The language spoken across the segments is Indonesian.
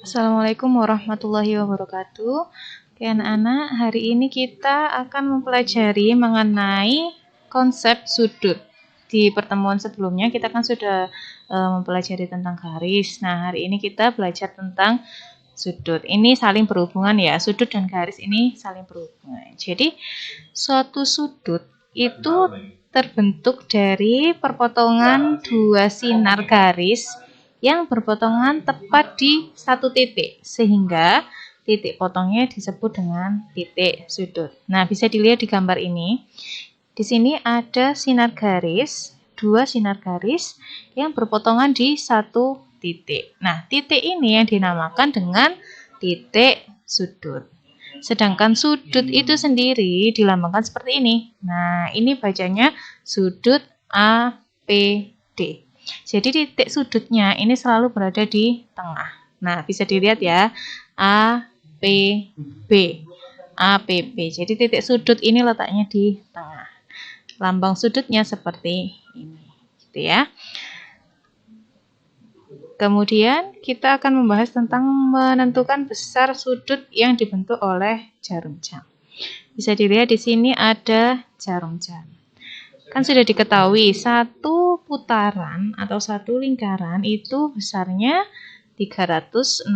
Assalamualaikum warahmatullahi wabarakatuh. Oke anak-anak, hari ini kita akan mempelajari mengenai konsep sudut. Di pertemuan sebelumnya kita kan sudah mempelajari tentang garis. Nah, hari ini kita belajar tentang sudut. Ini saling berhubungan ya, sudut dan garis ini saling berhubungan. Jadi, suatu sudut itu terbentuk dari perpotongan dua sinar garis yang berpotongan tepat di satu titik, sehingga titik potongnya disebut dengan titik sudut. Nah, bisa dilihat di gambar ini. Di sini ada sinar garis, dua sinar garis yang berpotongan di satu titik. Nah, titik ini yang dinamakan dengan titik sudut. Sedangkan sudut itu sendiri dilambangkan seperti ini. Nah, ini bacanya sudut APD. Jadi titik sudutnya ini selalu berada di tengah. Nah, bisa dilihat ya, APB. APB. Jadi titik sudut ini letaknya di tengah. Lambang sudutnya seperti ini, gitu ya. Kemudian kita akan membahas tentang menentukan besar sudut yang dibentuk oleh jarum jam. Bisa dilihat di sini ada jarum jam. Kan sudah diketahui satu putaran atau satu lingkaran itu besarnya 360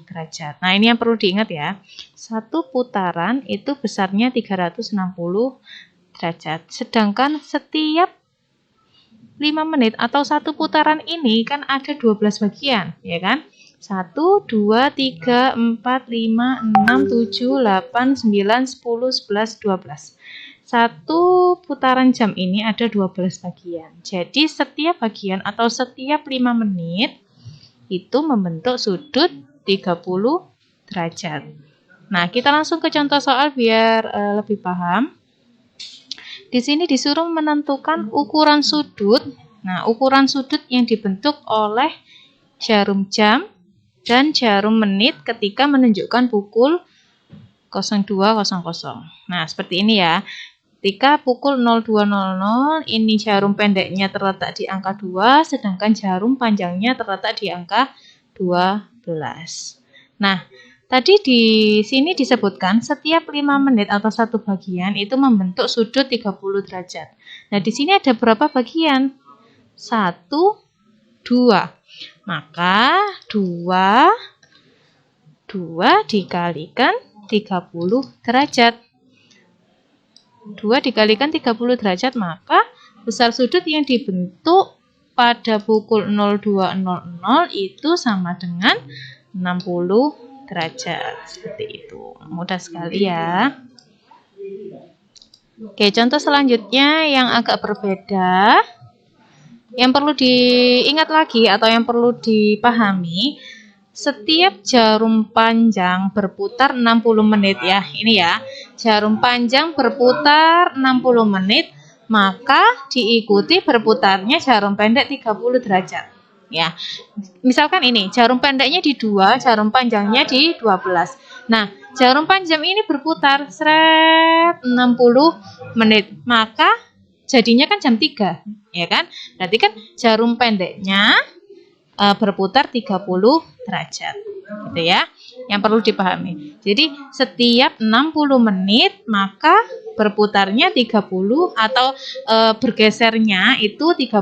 derajat. Nah, ini yang perlu diingat ya. Satu putaran itu besarnya 360 derajat. Sedangkan setiap 5 menit atau satu putaran ini kan ada 12 bagian, ya kan? 1, 2, 3, 4, 5, 6, 7, 8, 9, 10, 11, 12. Satu putaran jam ini ada 12 bagian. Jadi setiap bagian atau setiap 5 menit itu membentuk sudut 30 derajat. Nah, kita langsung ke contoh soal biar lebih paham. Di sini disuruh menentukan ukuran sudut. Nah, ukuran sudut yang dibentuk oleh jarum jam dan jarum menit ketika menunjukkan pukul 02.00. Nah, seperti ini ya. Ketika pukul 02.00, ini jarum pendeknya terletak di angka 2, sedangkan jarum panjangnya terletak di angka 12. Nah, tadi di sini disebutkan setiap 5 menit atau satu bagian itu membentuk sudut 30 derajat. Nah, di sini ada berapa bagian? 1, 2. Maka 2 dikalikan 30 derajat. 2 dikalikan 30 derajat, maka besar sudut yang dibentuk pada pukul 02.00 itu sama dengan 60 derajat. Seperti itu. Mudah sekali ya. Oke, contoh selanjutnya yang agak berbeda. Yang perlu diingat lagi atau yang perlu dipahami, setiap jarum panjang berputar 60 menit ya. Ini ya. Jarum panjang berputar 60 menit, maka diikuti berputarnya jarum pendek 30 derajat. Ya. Misalkan ini, jarum pendeknya di 2, jarum panjangnya di 12. Nah, jarum panjang ini berputar 60 menit, maka jadinya kan jam 3, ya kan? Berarti kan jarum pendeknya berputar 30 derajat, gitu ya, yang perlu dipahami. Jadi setiap 60 menit maka berputarnya 30 atau bergesernya itu 30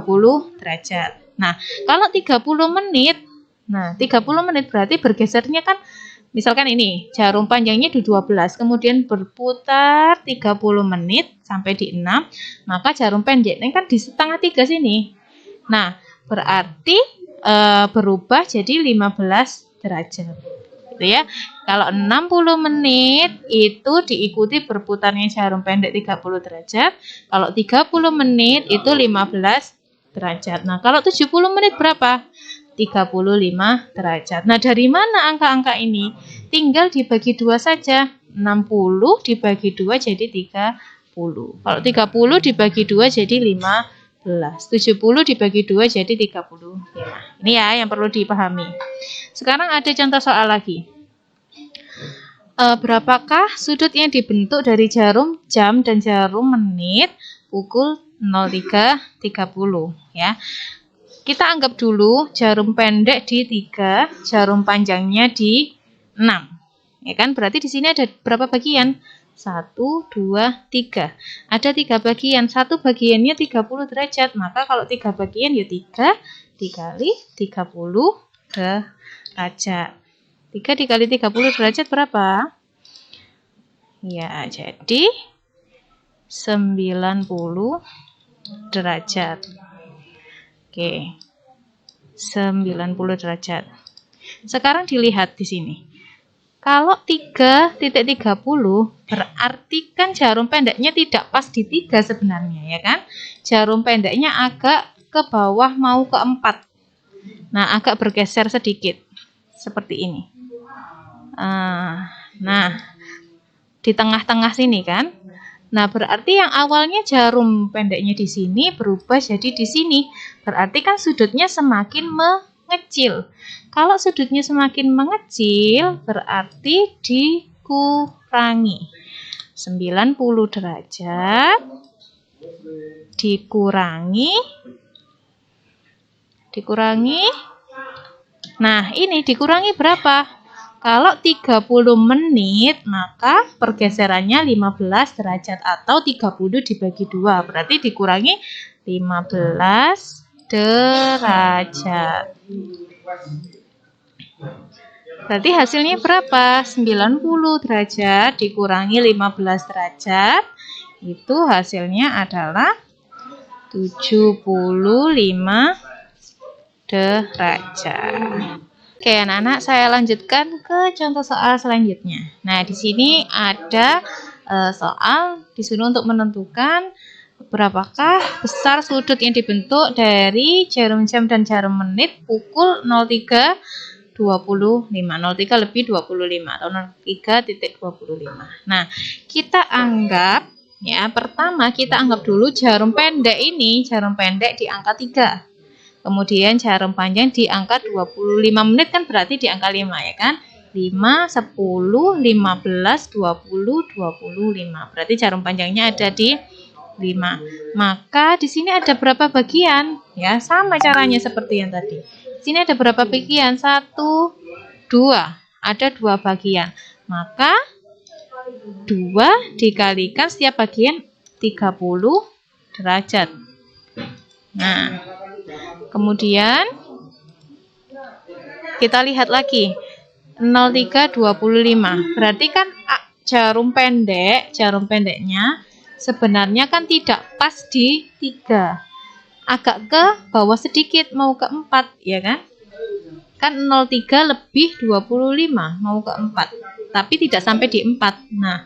derajat. Nah, kalau 30 menit, nah 30 menit berarti bergesernya kan, misalkan ini jarum panjangnya di 12, kemudian berputar 30 menit sampai di 6, maka jarum pendeknya kan di setengah 3 sini. Nah, berarti berubah jadi 15 derajat, gitu ya. Kalau 60 menit itu diikuti berputarnya jarum pendek 30 derajat, kalau 30 menit itu 15 derajat. Nah, kalau 70 menit berapa? 35 derajat. Nah, dari mana angka-angka ini? Tinggal dibagi 2 saja. 60 dibagi 2 jadi 30. Kalau 30 dibagi 2 jadi 5. 70 dibagi 2 jadi 35. Ini ya yang perlu dipahami. Sekarang ada contoh soal lagi. Berapakah sudut yang dibentuk dari jarum jam dan jarum menit pukul 03.30 ya. kita anggap dulu jarum pendek di 3, jarum panjangnya di 6. Ya kan? Berarti di sini ada berapa bagian? 1, 2, 3. Ada 3 bagian. Satu bagiannya 30 derajat. Maka kalau 3 bagian ya 3 dikali 30 derajat. 3 dikali 30 derajat berapa? Ya, jadi 90 derajat. Oke. 90 derajat. Sekarang dilihat di sini. Kalau 3,30 berarti kan jarum pendeknya tidak pas di 3 sebenarnya, ya kan? Jarum pendeknya agak ke bawah mau ke 4. Nah, agak bergeser sedikit. Seperti ini. Nah, di tengah-tengah sini kan? Nah, berarti yang awalnya jarum pendeknya di sini berubah jadi di sini. Berarti kan sudutnya semakin mengecil. Kalau sudutnya semakin mengecil, berarti dikurangi. 90 derajat dikurangi. Nah, ini dikurangi berapa? Kalau 30 menit, maka pergeserannya 15 derajat atau 30 dibagi 2. Berarti dikurangi 15 derajat. Berarti hasilnya berapa? 90 derajat dikurangi 15 derajat. Itu hasilnya adalah 75 derajat. Oke, anak-anak, saya lanjutkan ke contoh soal selanjutnya. Nah, di sini ada soal disuruh untuk menentukan berapakah besar sudut yang dibentuk dari jarum jam dan jarum menit pukul 03.25, 03 lebih 25 atau 03.25. Nah, kita anggap ya, pertama kita anggap dulu jarum pendek ini, jarum pendek di angka 3. Kemudian jarum panjang di angka 25 menit kan berarti di angka 5 ya kan? 5, 10, 15, 20, 25. Berarti jarum panjangnya ada di 5. Maka di sini ada berapa bagian? Ya, sama caranya seperti yang tadi. Di sini ada berapa bagian? 1, 2. Ada 2 bagian. Maka 2 dikalikan setiap bagian 30 derajat. Nah, kemudian kita lihat lagi 03.25. Berarti kan jarum pendeknya sebenarnya kan tidak pas di 3. Agak ke bawah sedikit mau ke 4, ya kan? Kan 03 lebih 25 mau ke 4. Tapi tidak sampai di 4. Nah,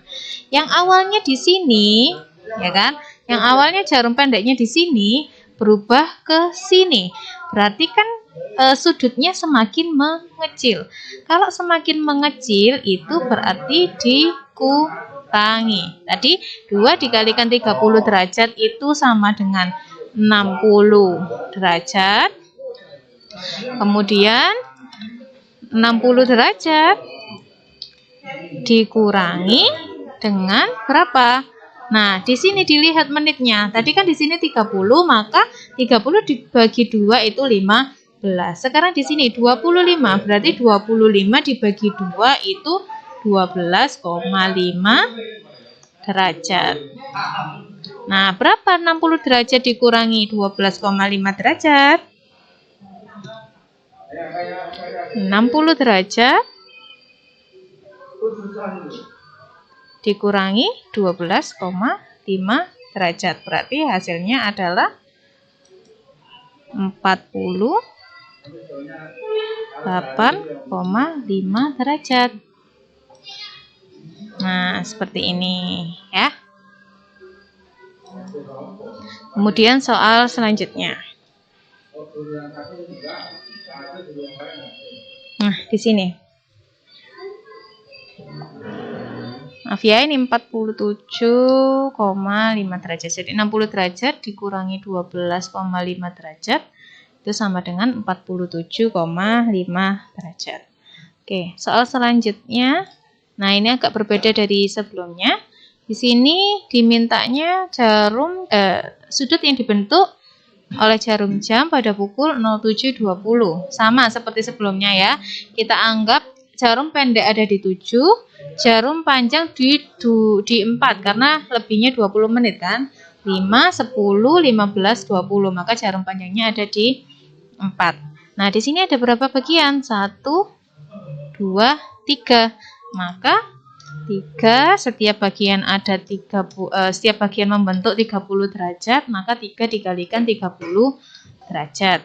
yang awalnya di sini, ya kan? Yang awalnya jarum pendeknya di sini berubah ke sini. Berarti kan sudutnya semakin mengecil. Kalau semakin mengecil itu berarti dikurangi. Tadi 2 dikalikan 30 derajat itu sama dengan 60 derajat. Kemudian 60 derajat dikurangi dengan berapa? Nah, di sini dilihat menitnya. Tadi kan di sini 30, maka 30 dibagi 2 itu 15. Sekarang di sini 25, berarti 25 dibagi 2 itu 12,5 derajat. Nah, berapa 60 derajat dikurangi 12,5 derajat? 60 derajat dikurangi 12,5 derajat. Berarti hasilnya adalah 48,5 derajat. Nah, seperti ini ya. Kemudian soal selanjutnya. Nah, di sini. Maaf ya, ini 47,5 derajat. Jadi 60 derajat dikurangi 12,5 derajat itu sama dengan 47,5 derajat. Oke, soal selanjutnya. Nah, ini agak berbeda dari sebelumnya. Di sini dimintanya jarum sudut yang dibentuk oleh jarum jam pada pukul 07.20. Sama seperti sebelumnya ya. Kita anggap jarum pendek ada di 7, jarum panjang di 4 karena lebihnya 20 menit kan. 5, 10, 15, 20. Maka jarum panjangnya ada di 4. Nah, di sini ada berapa bagian? 1, 2, 3. Maka 3 setiap bagian ada setiap bagian membentuk 30 derajat, maka 3 dikalikan 30 derajat.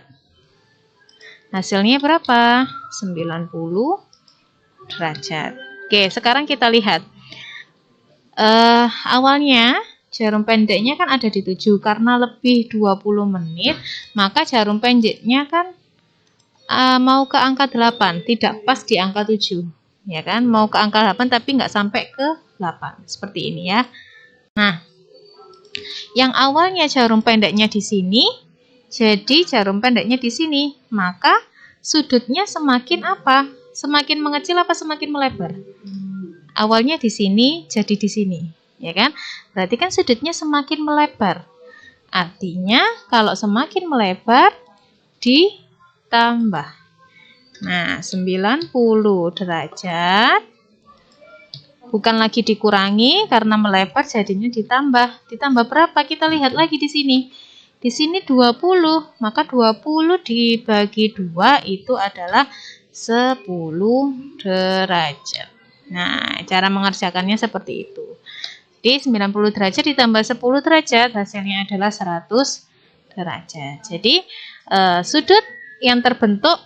Hasilnya berapa? 90 derajat. Oke, sekarang kita lihat. Awalnya jarum pendeknya kan ada di 7, karena lebih 20 menit, maka jarum pendeknya kan mau ke angka 8, tidak pas di angka 7. Ya kan, mau ke angka 8 tapi nggak sampai ke 8. Seperti ini ya. Nah, yang awalnya jarum pendeknya di sini, jadi jarum pendeknya di sini, maka sudutnya semakin apa? Semakin mengecil apa semakin melebar? Awalnya di sini, jadi di sini. Ya kan? Berarti kan sudutnya semakin melebar. Artinya kalau semakin melebar ditambah. Nah, 90 derajat bukan lagi dikurangi karena melebar, jadinya ditambah. Ditambah berapa? Kita lihat lagi di sini. Di sini 20, maka 20 dibagi 2 itu adalah 10 derajat. Nah, cara mengerjakannya seperti itu. Jadi 90 derajat ditambah 10 derajat, hasilnya adalah 100 derajat. Jadi sudut yang terbentuk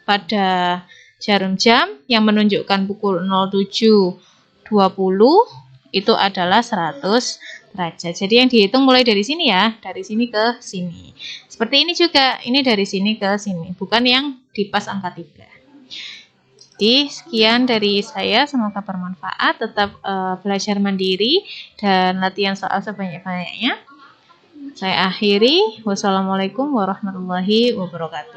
pada jarum jam yang menunjukkan pukul 07.20 itu adalah 100 derajat. Jadi yang dihitung mulai dari sini ya, dari sini ke sini. Seperti ini juga, ini dari sini ke sini, bukan yang di pas angka 3. Jadi sekian dari saya, semoga bermanfaat. Tetap belajar mandiri dan latihan soal sebanyak-banyaknya. Saya akhiri. Wassalamualaikum warahmatullahi wabarakatuh.